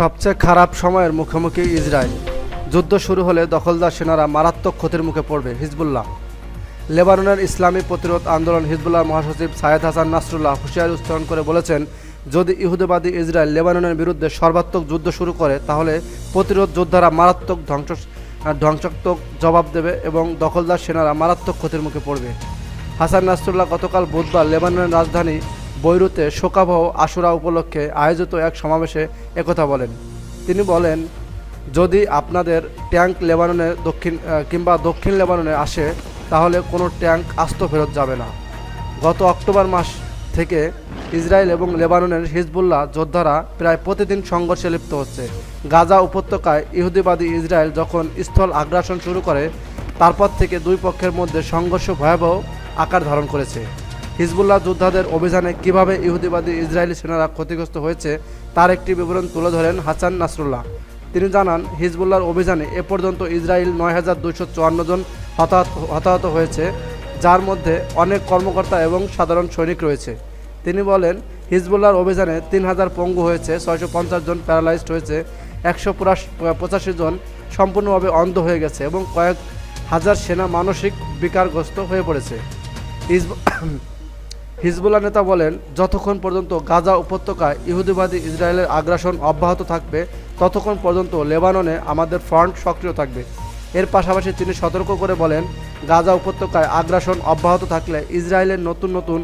সবচেয়ে খারাপ সময়ের মুখোমুখি ইসরায়েল। যুদ্ধ শুরু হলে দখলদার সেনারা মারাত্মক ক্ষতির মুখে পড়বে। হিজবুল্লাহ। লেবাননের ইসলামী প্রতিরোধ আন্দোলন হিজবুল্লাহ মহাসচিব সায়েদ হাসান নাসরুল্লাহ হুঁশিয়ারি উচ্চারণ করে বলেছেন, যদি ইহুদিবাদী ইসরায়েল লেবাননের বিরুদ্ধে সর্বাত্মক যুদ্ধ শুরু করে তাহলে প্রতিরোধ যোদ্ধারা মারাত্মক ধ্বংসাত্মক জবাব দেবে এবং দখলদার সেনারা মারাত্মক ক্ষতির মুখে পড়বে। হাসান নাসরুল্লাহ গতকাল বুধবার লেবাননের রাজধানী বৈরুতে শোকাবহ আশুরা উপলক্ষে আয়োজিত এক সমাবেশে একথা বলেন। তিনি বলেন, যদি আপনাদের ট্যাঙ্ক লেবাননের দক্ষিণ লেবাননে আসে তাহলে কোনো ট্যাঙ্ক আস্ত ফেরত যাবে না। গত অক্টোবর মাস থেকে ইসরায়েল এবং লেবাননের হিজবুল্লাহ যোদ্ধারা প্রায় প্রতিদিন সংঘর্ষে লিপ্ত হচ্ছে। গাজা উপত্যকায় ইহুদিবাদী ইসরায়েল যখন স্থল আগ্রাসন শুরু করে তারপর থেকে দুই পক্ষের মধ্যে সংঘর্ষ ভয়াবহ আকার ধারণ করেছে। হিজবুল্লাহ যোদ্ধাদের অভিযানে কিভাবে ইহুদিবাদী ইসরায়েলি সেনারা ক্ষতিগ্রস্ত হয়েছে তার একটি বিবরণ তুলে ধরেন হাসান নাসরুল্লাহ। তিনি জানান, হিজবুল্লাহর অভিযানে এ পর্যন্ত ইসরায়েল ৯,২৫৪ জন হতাহত হয়েছে, যার মধ্যে অনেক কর্মকর্তা এবং সাধারণ সৈনিক রয়েছে। তিনি বলেন, হিজবুল্লাহর অভিযানে ৩,০০০ পঙ্গু হয়েছে, ৬৫০ জন প্যারালাইজড হয়েছে, ১৮৫ জন সম্পূর্ণভাবে অন্ধ হয়ে গেছে এবং কয়েক হাজার সেনা মানসিক বিকারগ্রস্ত হয়ে পড়েছে। হিজবুল্লাহ নেতা বলেন, যতক্ষণ পর্যন্ত গাজা উপত্যকায় ইহুদিবাদী ইসরায়েলের আগ্রাসন অব্যাহত থাকবে ততক্ষণ পর্যন্ত লেবাননে আমাদের ফ্রন্ট সক্রিয় থাকবে। এর পাশাপাশি তিনি সতর্ক করে বলেন, গাজা উপত্যকায় আগ্রাসন অব্যাহত থাকলে ইসরায়েলের নতুন নতুন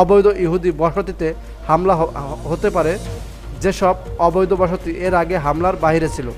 অবৈধ ইহুদি বসতিতে হামলা হতে পারে, যেসব অবৈধ বসতি এর আগে হামলার বাইরে ছিল।